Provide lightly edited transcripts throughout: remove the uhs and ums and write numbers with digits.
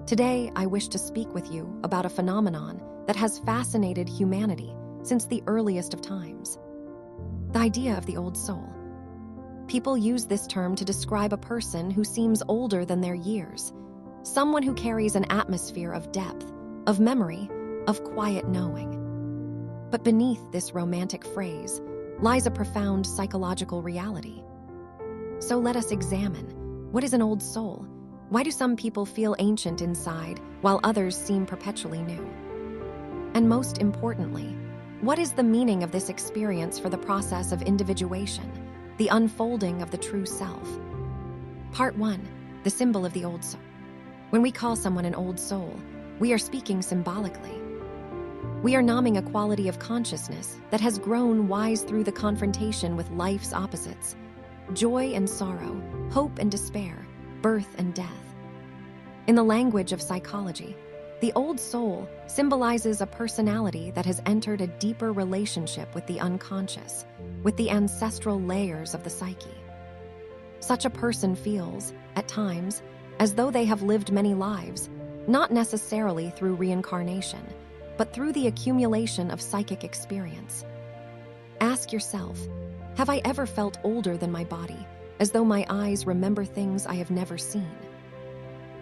Today, I wish to speak with you about a phenomenon that has fascinated humanity since the earliest of times. The idea of the old soul. People use this term to describe a person who seems older than their years, someone who carries an atmosphere of depth, of memory, of quiet knowing. But beneath this romantic phrase lies a profound psychological reality. So let us examine, what is an old soul? Why do some people feel ancient inside while others seem perpetually new? And most importantly, what is the meaning of this experience for the process of individuation, the unfolding of the true self? Part 1, the symbol of the old soul. When we call someone an old soul, we are speaking symbolically. We are naming a quality of consciousness that has grown wise through the confrontation with life's opposites, joy and sorrow, hope and despair, birth and death. In the language of psychology, the old soul symbolizes a personality that has entered a deeper relationship with the unconscious, with the ancestral layers of the psyche. Such a person feels, at times, as though they have lived many lives, not necessarily through reincarnation, but through the accumulation of psychic experience. Ask yourself, have I ever felt older than my body, as though my eyes remember things I have never seen?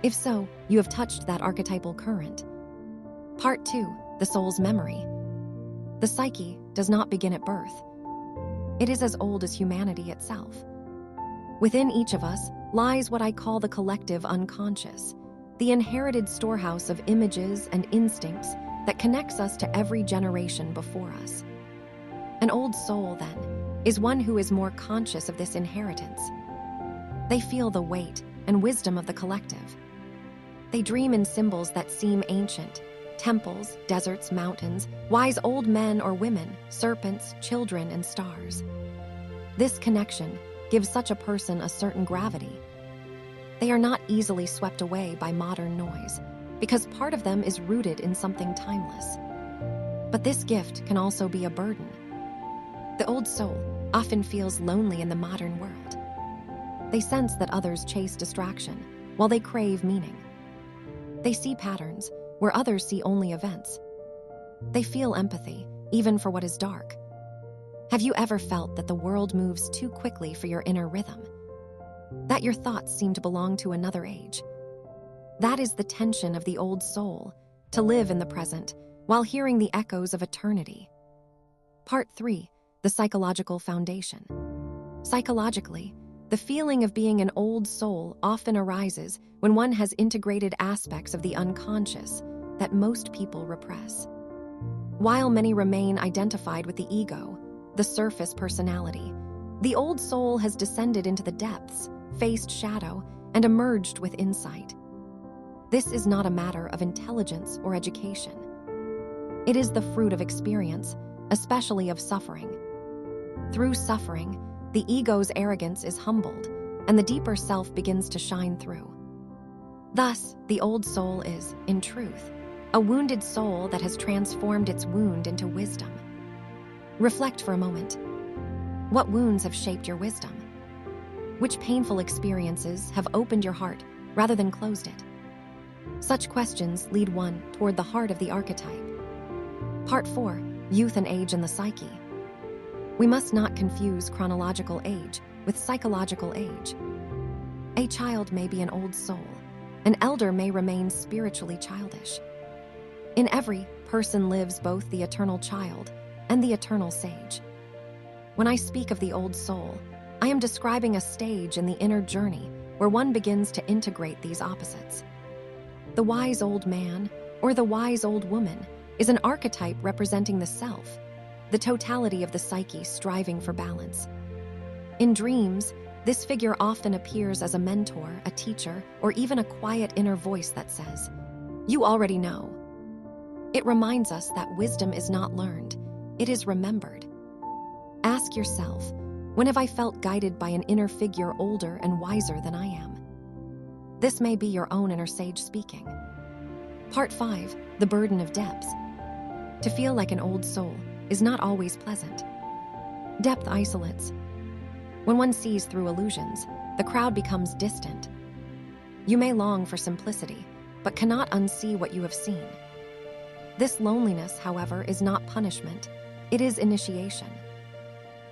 If so, you have touched that archetypal current. Part 2, the soul's memory. The psyche does not begin at birth. It is as old as humanity itself. Within each of us lies what I call the collective unconscious, the inherited storehouse of images and instincts that connects us to every generation before us. An old soul, then, is one who is more conscious of this inheritance. They feel the weight and wisdom of the collective. They dream in symbols that seem ancient: temples, deserts, mountains, wise old men or women, serpents, children, and stars. This connection gives such a person a certain gravity. They are not easily swept away by modern noise, because part of them is rooted in something timeless. But this gift can also be a burden. The old soul often feels lonely in the modern world. They sense that others chase distraction while they crave meaning. They see patterns where others see only events. They feel empathy, even for what is dark. Have you ever felt that the world moves too quickly for your inner rhythm? That your thoughts seem to belong to another age? That is the tension of the old soul, to live in the present while hearing the echoes of eternity. Part 3, the psychological foundation. Psychologically, the feeling of being an old soul often arises when one has integrated aspects of the unconscious that most people repress. While many remain identified with the ego, the surface personality, the old soul has descended into the depths, faced shadow, and emerged with insight. This is not a matter of intelligence or education. It is the fruit of experience, especially of suffering. Through suffering, the ego's arrogance is humbled, and the deeper self begins to shine through. Thus, the old soul is, in truth, a wounded soul that has transformed its wound into wisdom. Reflect for a moment. What wounds have shaped your wisdom? Which painful experiences have opened your heart rather than closed it? Such questions lead one toward the heart of the archetype. Part 4, youth and age in the psyche. We must not confuse chronological age with psychological age. A child may be an old soul. An elder may remain spiritually childish. In every person lives both the eternal child and the eternal sage. When I speak of the old soul, I am describing a stage in the inner journey where one begins to integrate these opposites. The wise old man or the wise old woman is an archetype representing the self, the totality of the psyche striving for balance. In dreams, this figure often appears as a mentor, a teacher, or even a quiet inner voice that says, "You already know." It reminds us that wisdom is not learned, it is remembered. Ask yourself, when have I felt guided by an inner figure older and wiser than I am? This may be your own inner sage speaking. Part 5, the burden of depths. To feel like an old soul is not always pleasant. Depth isolates. When one sees through illusions, the crowd becomes distant. You may long for simplicity, but cannot unsee what you have seen. This loneliness, however, is not punishment. It is initiation.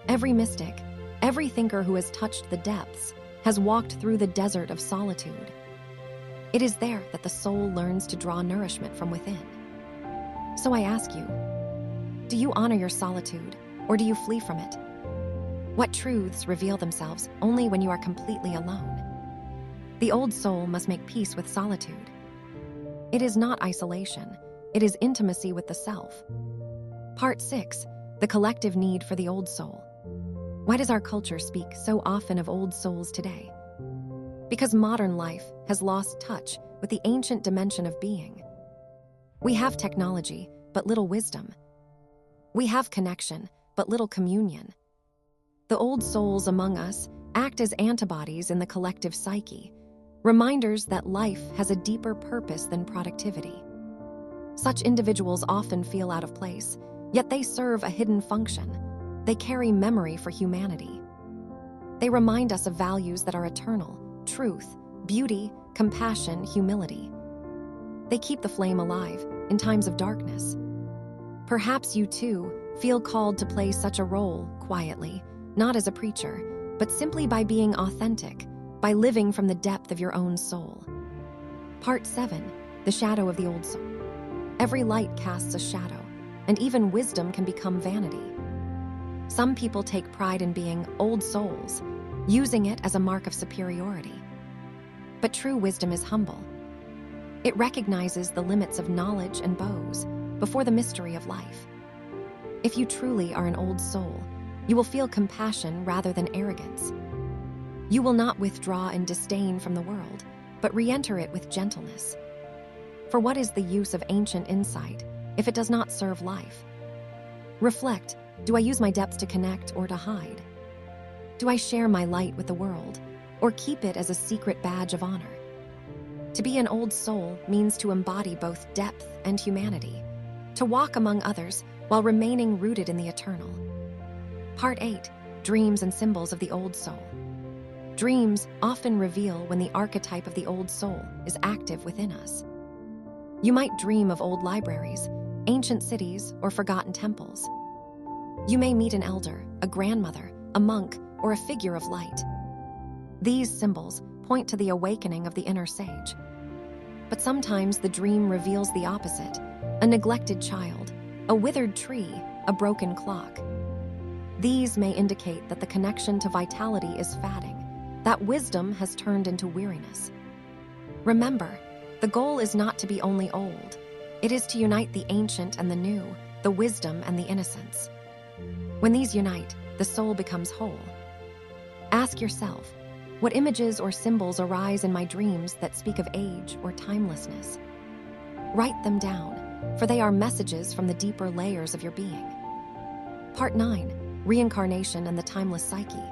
Every mystic, every thinker who has touched the depths, has walked through the desert of solitude. It is there that the soul learns to draw nourishment from within. So I ask you, do you honor your solitude, or do you flee from it? What truths reveal themselves only when you are completely alone? The old soul must make peace with solitude. It is not isolation, it is intimacy with the self. Part 6, the collective need for the old soul. Why does our culture speak so often of old souls today? Because modern life has lost touch with the ancient dimension of being. We have technology, but little wisdom. We have connection, but little communion. The old souls among us act as antibodies in the collective psyche, reminders that life has a deeper purpose than productivity. Such individuals often feel out of place, yet they serve a hidden function. They carry memory for humanity. They remind us of values that are eternal: truth, beauty, compassion, humility. They keep the flame alive in times of darkness. Perhaps you too feel called to play such a role quietly, not as a preacher, but simply by being authentic, by living from the depth of your own soul. Part 7, the shadow of the old soul. Every light casts a shadow, and even wisdom can become vanity. Some people take pride in being old souls, using it as a mark of superiority. But true wisdom is humble. It recognizes the limits of knowledge and bows before the mystery of life. If you truly are an old soul, you will feel compassion rather than arrogance. You will not withdraw in disdain from the world, but re-enter it with gentleness. For what is the use of ancient insight if it does not serve life? Reflect, do I use my depths to connect or to hide? Do I share my light with the world, or keep it as a secret badge of honor? To be an old soul means to embody both depth and humanity, to walk among others while remaining rooted in the eternal. Part 8, dreams and symbols of the old soul. Dreams often reveal when the archetype of the old soul is active within us. You might dream of old libraries, ancient cities, or forgotten temples. You may meet an elder, a grandmother, a monk, or a figure of light. These symbols point to the awakening of the inner sage. But sometimes the dream reveals the opposite: a neglected child, a withered tree, a broken clock. These may indicate that the connection to vitality is fading, that wisdom has turned into weariness. Remember, the goal is not to be only old. It is to unite the ancient and the new, the wisdom and the innocence. When these unite, the soul becomes whole. Ask yourself, what images or symbols arise in my dreams that speak of age or timelessness? Write them down, for they are messages from the deeper layers of your being. Part 9, reincarnation and the timeless psyche.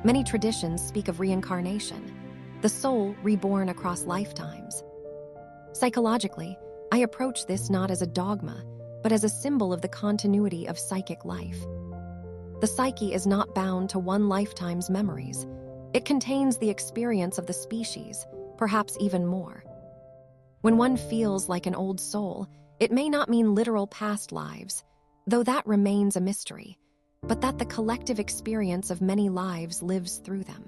Many traditions speak of reincarnation, the soul reborn across lifetimes. Psychologically, I approach this not as a dogma, but as a symbol of the continuity of psychic life. The psyche is not bound to one lifetime's memories. It contains the experience of the species, perhaps even more. When one feels like an old soul, it may not mean literal past lives, though that remains a mystery, but that the collective experience of many lives lives through them.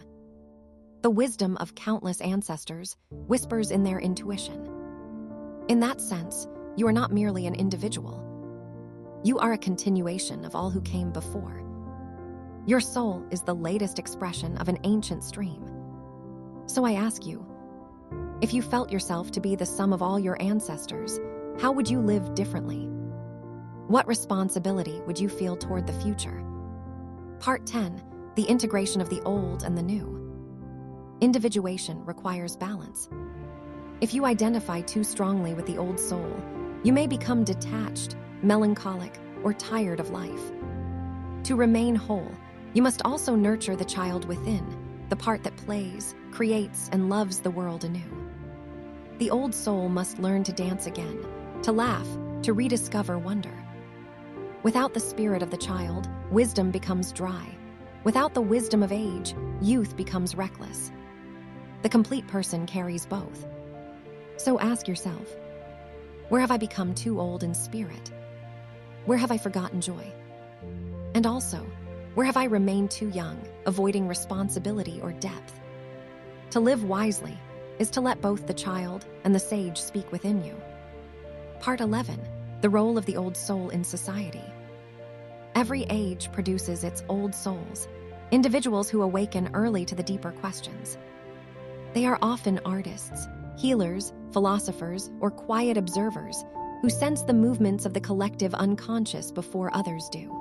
The wisdom of countless ancestors whispers in their intuition. In that sense, you are not merely an individual. You are a continuation of all who came before. Your soul is the latest expression of an ancient stream. So I ask you, if you felt yourself to be the sum of all your ancestors, how would you live differently? What responsibility would you feel toward the future? Part 10, the integration of the old and the new. Individuation requires balance. If you identify too strongly with the old soul, you may become detached, melancholic, or tired of life. To remain whole, you must also nurture the child within, the part that plays, creates, and loves the world anew. The old soul must learn to dance again, to laugh, to rediscover wonder. Without the spirit of the child, wisdom becomes dry. Without the wisdom of age, youth becomes reckless. The complete person carries both. So ask yourself, where have I become too old in spirit? Where have I forgotten joy? And also, where have I remained too young, avoiding responsibility or depth? To live wisely is to let both the child and the sage speak within you. Part 11, the role of the old soul in society. Every age produces its old souls, individuals who awaken early to the deeper questions. They are often artists, healers, philosophers, or quiet observers who sense the movements of the collective unconscious before others do.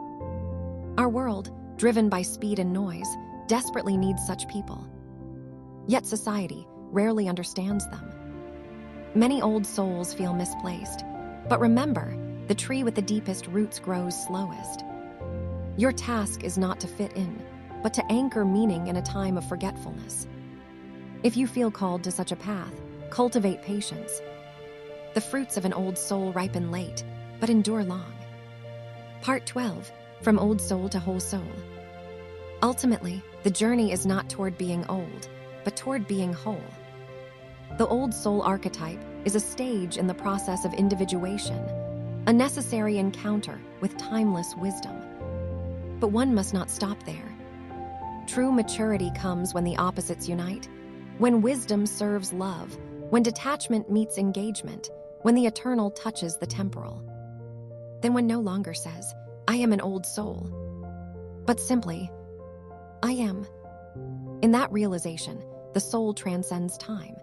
Our world, driven by speed and noise, desperately needs such people. Yet society rarely understands them. Many old souls feel misplaced, but remember, the tree with the deepest roots grows slowest. Your task is not to fit in, but to anchor meaning in a time of forgetfulness. If you feel called to such a path, cultivate patience. The fruits of an old soul ripen late, but endure long. Part 12, from old soul to whole soul. Ultimately, the journey is not toward being old, but toward being whole. The old soul archetype is a stage in the process of individuation, a necessary encounter with timeless wisdom. But one must not stop there. True maturity comes when the opposites unite, when wisdom serves love, when detachment meets engagement, when the eternal touches the temporal. Then one no longer says, I am an old soul, but simply, I am. In that realization, the soul transcends time.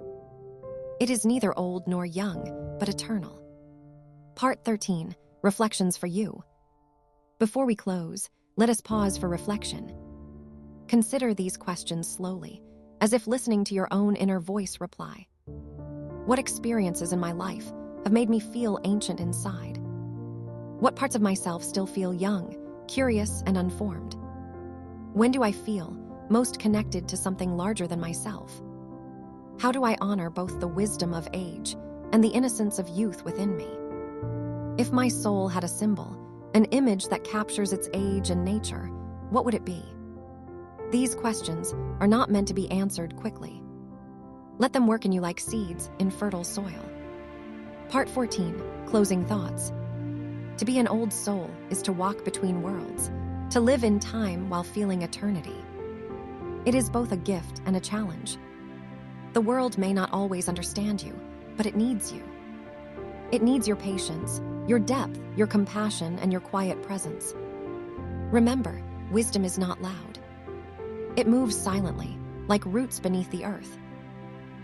It is neither old nor young, but eternal. Part 13, reflections for you. Before we close, let us pause for reflection. Consider these questions slowly, as if listening to your own inner voice reply. What experiences in my life have made me feel ancient inside? What parts of myself still feel young, curious, and unformed? When do I feel most connected to something larger than myself? How do I honor both the wisdom of age and the innocence of youth within me? If my soul had a symbol, an image that captures its age and nature, what would it be? These questions are not meant to be answered quickly. Let them work in you like seeds in fertile soil. Part 14, closing thoughts. To be an old soul is to walk between worlds, to live in time while feeling eternity. It is both a gift and a challenge. The world may not always understand you, but it needs you. It needs your patience, your depth, your compassion, and your quiet presence. Remember, wisdom is not loud. It moves silently, like roots beneath the earth.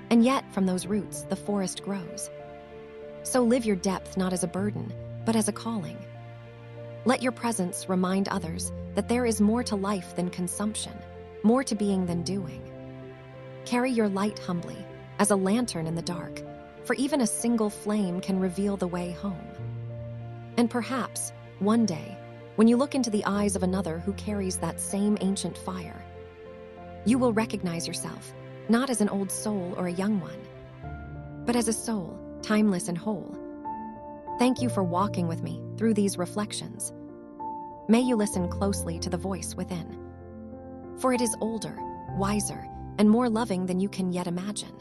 And yet, from those roots, the forest grows. So live your depth not as a burden, but as a calling. Let your presence remind others that there is more to life than consumption, more to being than doing. Carry your light humbly, as a lantern in the dark, for even a single flame can reveal the way home. And perhaps, one day, when you look into the eyes of another who carries that same ancient fire, you will recognize yourself, not as an old soul or a young one, but as a soul, timeless and whole. Thank you for walking with me through these reflections. May you listen closely to the voice within, for it is older, wiser, and more loving than you can yet imagine.